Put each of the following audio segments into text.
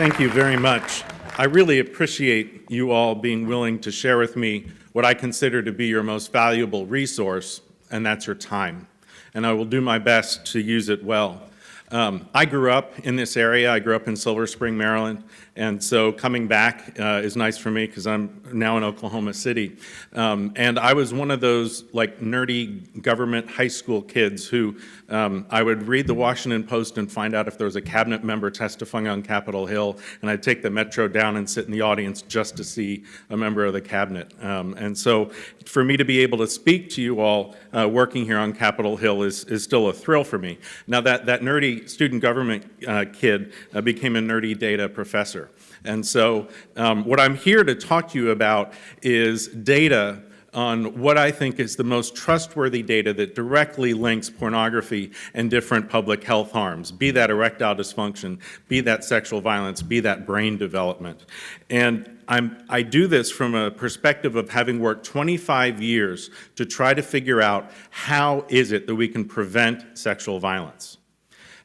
Thank you very much. I really appreciate you all being willing to share with me what I consider to be your most valuable resource, and that's your time. And I will do my best to use it well. I grew up in this area. I grew up in Silver Spring, Maryland, and so coming back is nice for me because I'm now in Oklahoma City. And I was one of those like nerdy government high school kids who I would read the Washington Post and find out if there was a cabinet member testifying on Capitol Hill, and I'd take the Metro down and sit in the audience just to see a member of the cabinet. And so for me to be able to speak to you all working here on Capitol Hill is still a thrill for me. Now that nerdy student government kid became a nerdy data professor. And so what I'm here to talk to you about is data on what I think is the most trustworthy data that directly links pornography and different public health harms, be that erectile dysfunction, be that sexual violence, be that brain development. And I do this from a perspective of having worked 25 years to try to figure out how is it that we can prevent sexual violence.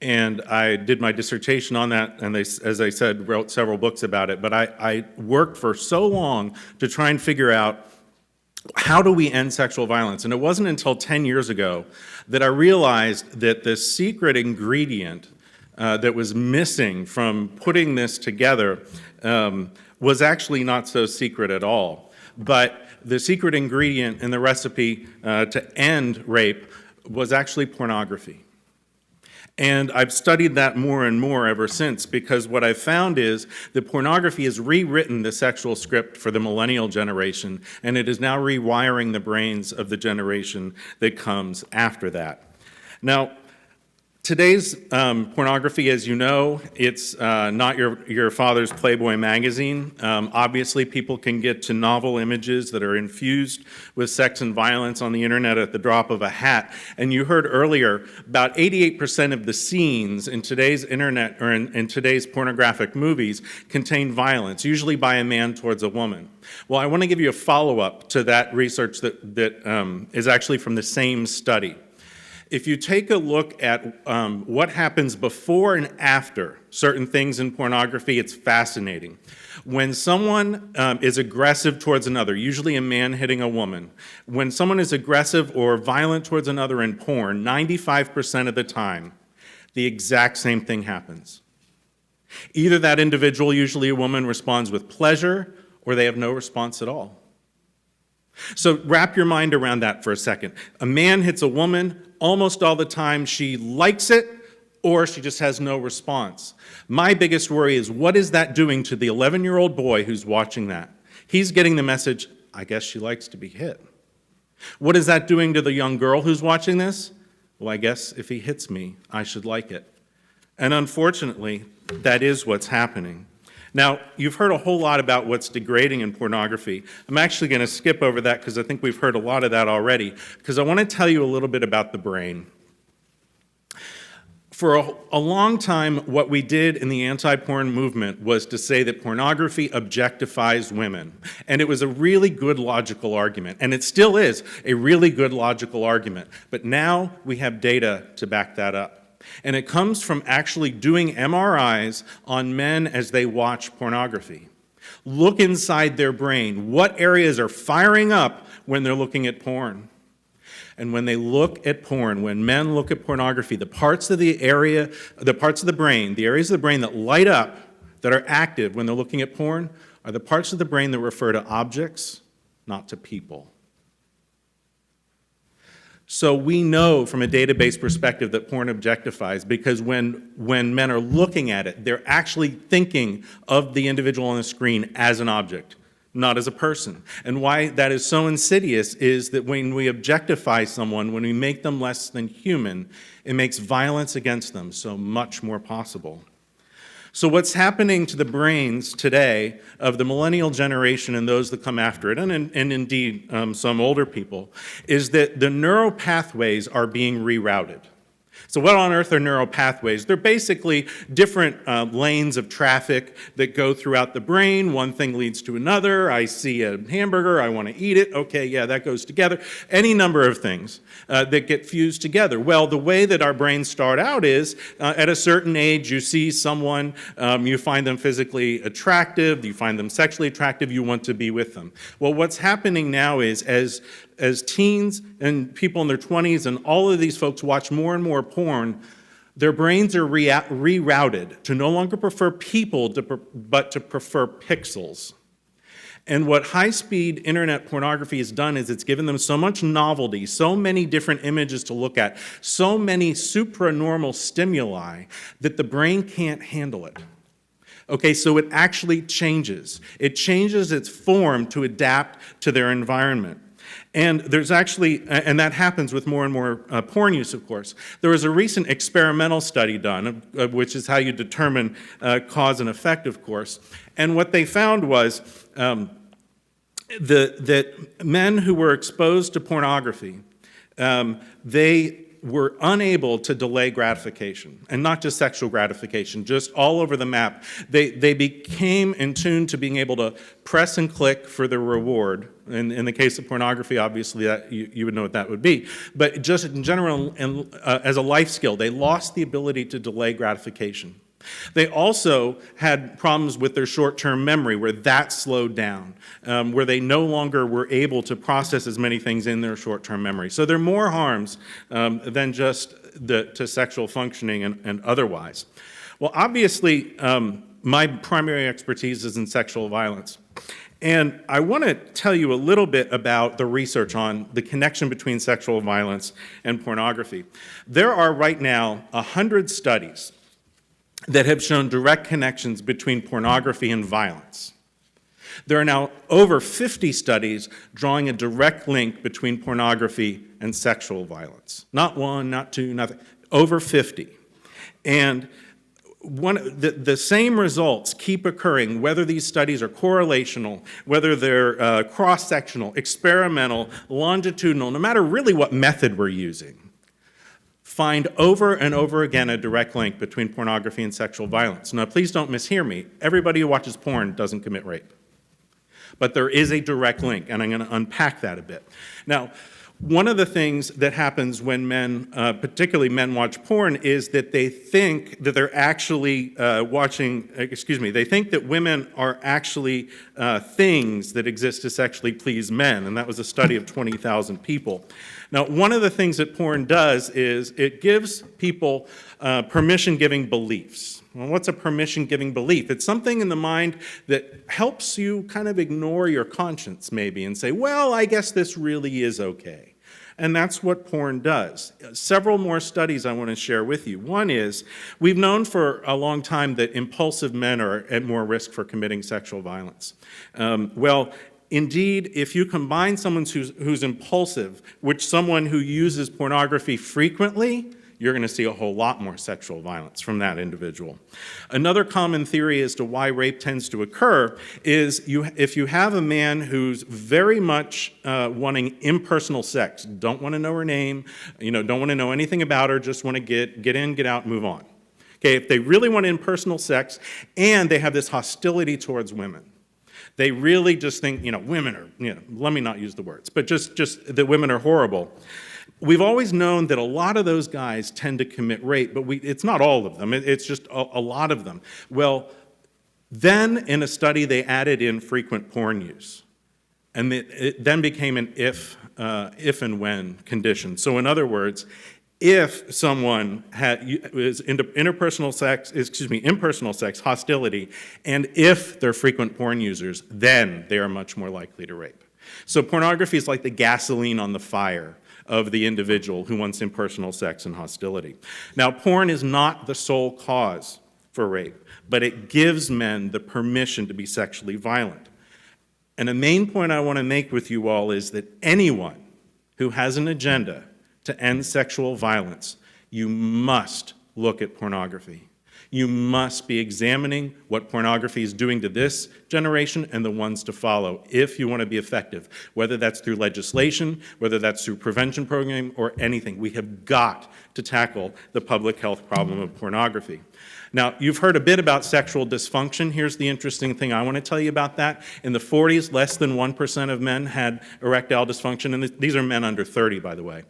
And I did my dissertation on that, and as I said, wrote several books about it. But I worked for so long to try and figure out how do we end sexual violence. And it wasn't until 10 years ago that I realized that the secret ingredient that was missing from putting this together was actually not so secret at all. But the secret ingredient in the recipe to end rape was actually pornography. And I've studied that more and more ever since, because what I've found is that pornography has rewritten the sexual script for the millennial generation, and it is now rewiring the brains of the generation that comes after that. Now, today's pornography, as you know, it's not your father's Playboy magazine. Obviously, people can get to novel images that are infused with sex and violence on the internet at the drop of a hat. And you heard earlier, about 88% of the scenes in today's internet or in today's pornographic movies contain violence, usually by a man towards a woman. Well, I want to give you a follow-up to that research that is actually from the same study. If you take a look at what happens before and after certain things in pornography, it's fascinating. When someone is aggressive towards another, usually a man hitting a woman, when someone is aggressive or violent towards another in porn, 95% of the time, the exact same thing happens. Either that individual, usually a woman, responds with pleasure, or they have no response at all. So wrap your mind around that for a second. A man hits a woman. Almost all the time she likes it, or she just has no response. My biggest worry is, what is that doing to the 11-year-old boy who's watching that? He's getting the message, I guess she likes to be hit. What is that doing to the young girl who's watching this? Well, I guess if he hits me, I should like it. And unfortunately, that is what's happening. Now, you've heard a whole lot about what's degrading in pornography. I'm actually going to skip over that because I think we've heard a lot of that already, because I want to tell you a little bit about the brain. For a long time, what we did in the anti-porn movement was to say that pornography objectifies women. And it was a really good logical argument. And it still is a really good logical argument. But now we have data to back that up. And it comes from actually doing MRIs on men as they watch pornography. Look inside their brain. What areas are firing up when they're looking at porn? And when they look at porn, when men look at pornography, the parts of the brain, the areas of the brain that light up, that are active when they're looking at porn, are the parts of the brain that refer to objects, not to people. So we know from a database perspective that porn objectifies, because when men are looking at it, they're actually thinking of the individual on the screen as an object, not as a person. And why that is so insidious is that when we objectify someone, when we make them less than human, it makes violence against them so much more possible. So what's happening to the brains today of the millennial generation and those that come after it, and indeed some older people, is that the neural pathways are being rerouted. So what on earth are neural pathways? They're basically different lanes of traffic that go throughout the brain. One thing leads to another. I see a hamburger, I want to eat it. Okay, yeah, that goes together. Any number of things that get fused together. Well, the way that our brains start out is at a certain age, you see someone, you find them physically attractive, you find them sexually attractive, you want to be with them. Well, what's happening now is as teens and people in their 20s and all of these folks watch more and more porn, their brains are rerouted to no longer prefer people, but to prefer pixels. And what high-speed internet pornography has done is it's given them so much novelty, so many different images to look at, so many supranormal stimuli that the brain can't handle it. Okay, so it actually changes. It changes its form to adapt to their environment. And there's actually, and that happens with more and more porn use, of course. There was a recent experimental study done, which is how you determine cause and effect, of course. And what they found was that men who were exposed to pornography, they were unable to delay gratification, and not just sexual gratification, just all over the map. They became in tune to being able to press and click for the reward. In the case of pornography, obviously, that you would know what that would be. But just in general, and as a life skill, they lost the ability to delay gratification. They also had problems with their short-term memory, where that slowed down, where they no longer were able to process as many things in their short-term memory. So there are more harms than just to sexual functioning and otherwise. Well, obviously, my primary expertise is in sexual violence. And I want to tell you a little bit about the research on the connection between sexual violence and pornography. There are right now 100 studies that have shown direct connections between pornography and violence. There are now over 50 studies drawing a direct link between pornography and sexual violence. Not one, not two, nothing, over 50. And the same results keep occurring, whether these studies are correlational, whether they're cross-sectional, experimental, longitudinal, no matter really what method we're using. Find over and over again a direct link between pornography and sexual violence. Now, please don't mishear me. Everybody who watches porn doesn't commit rape. But there is a direct link, and I'm going to unpack that a bit. Now, one of the things that happens when men, particularly men, watch porn is that they think that they're actually they think that women are actually things that exist to sexually please men, and that was a study of 20,000 people. Now, one of the things that porn does is it gives people permission-giving beliefs. Well, what's a permission-giving belief? It's something in the mind that helps you kind of ignore your conscience, maybe, and say, well, I guess this really is okay. And that's what porn does. Several more studies I want to share with you. One is, we've known for a long time that impulsive men are at more risk for committing sexual violence. Well, indeed, if you combine someone who's impulsive with someone who uses pornography frequently, you're going to see a whole lot more sexual violence from that individual. Another common theory as to why rape tends to occur is if you have a man who's very much wanting impersonal sex, don't want to know her name, don't want to know anything about her, just want to get in, get out, move on. Okay, if they really want impersonal sex and they have this hostility towards women, they really just think, women are, let me not use the words, but just that women are horrible. We've always known that a lot of those guys tend to commit rape, but it's not all of them. It's just a lot of them. Well, then in a study, they added in frequent porn use. And it then became an if and when condition. So in other words, if someone is into impersonal sex, hostility, and if they're frequent porn users, then they are much more likely to rape. So pornography is like the gasoline on the fire of the individual who wants impersonal sex and hostility. Now, porn is not the sole cause for rape, but it gives men the permission to be sexually violent. And the main point I want to make with you all is that anyone who has an agenda to end sexual violence, you must look at pornography. You must be examining what pornography is doing to this generation and the ones to follow if you want to be effective, whether that's through legislation, whether that's through prevention programming, or anything. We have got to tackle the public health problem of pornography. Now, you've heard a bit about sexual dysfunction. Here's the interesting thing I want to tell you about that. In the 40s, less than 1% of men had erectile dysfunction, and these are men under 30, by the way,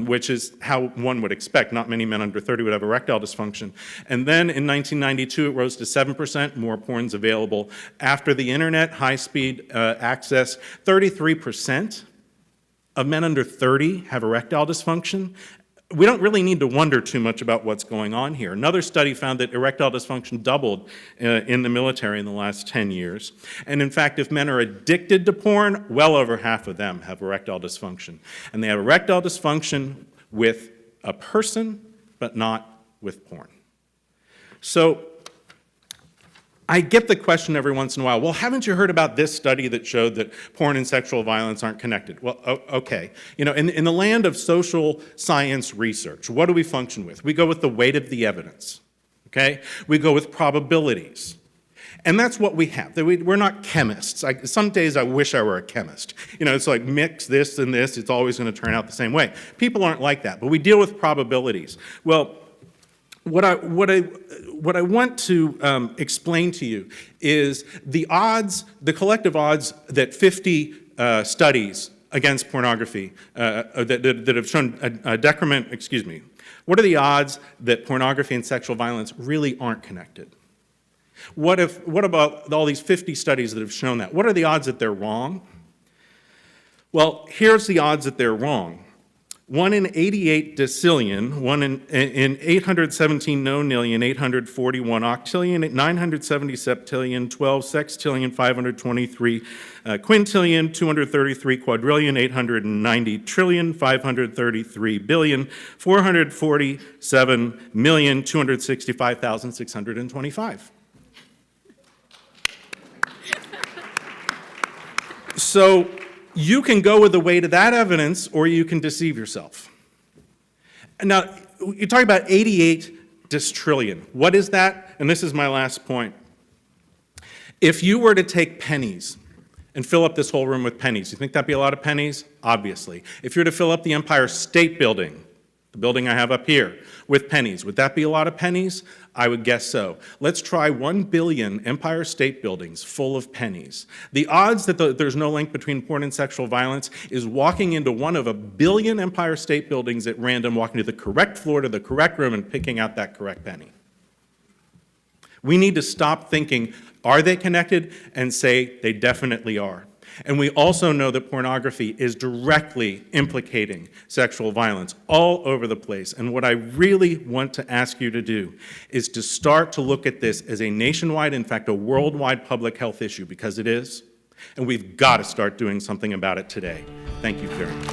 which is how one would expect. Not many men under 30 would have erectile dysfunction. And then in 1992, it rose to 7%, more porn's available. After the internet, high-speed access, 33% of men under 30 have erectile dysfunction. We don't really need to wonder too much about what's going on here. Another study found that erectile dysfunction doubled in the military in the last 10 years. And in fact, if men are addicted to porn, well over half of them have erectile dysfunction. And they have erectile dysfunction with a person, but not with porn. So I get the question every once in a while, well, haven't you heard about this study that showed that porn and sexual violence aren't connected? Well, okay. You know, in the land of social science research, what do we function with? We go with the weight of the evidence, okay? We go with probabilities. And that's what we have. We're not chemists. Some days I wish I were a chemist. You know, it's like mix this and this, it's always going to turn out the same way. People aren't like that, but we deal with probabilities. Well, what I want to explain to you is the odds, the collective odds that 50 studies against pornography that have shown a decrement, what are the odds that pornography and sexual violence really aren't connected? What about all these 50 studies that have shown that? What are the odds that they're wrong? Well, here's the odds that they're wrong. 1 in 88 decillion, 1 in 817 nonillion, 841 octillion, 970 septillion, 12 sextillion, 523 quintillion, 233 quadrillion, 890 trillion, 533 billion, 447,265,625. So you can go with the weight of that evidence, or you can deceive yourself. Now, you're talking about 88 distrillion. What is that? And this is my last point. If you were to take pennies and fill up this whole room with pennies, you think that'd be a lot of pennies? Obviously. If you were to fill up the Empire State Building, the building I have up here, with pennies, would that be a lot of pennies? I would guess so. Let's try 1 billion Empire State Buildings full of pennies. The odds that there's no link between porn and sexual violence is walking into one of 1 billion Empire State Buildings at random, walking to the correct floor, to the correct room, and picking out that correct penny. We need to stop thinking, are they connected, and say they definitely are. And we also know that pornography is directly implicating sexual violence all over the place. And what I really want to ask you to do is to start to look at this as a nationwide, in fact, a worldwide public health issue, because it is. And we've got to start doing something about it today. Thank you very much.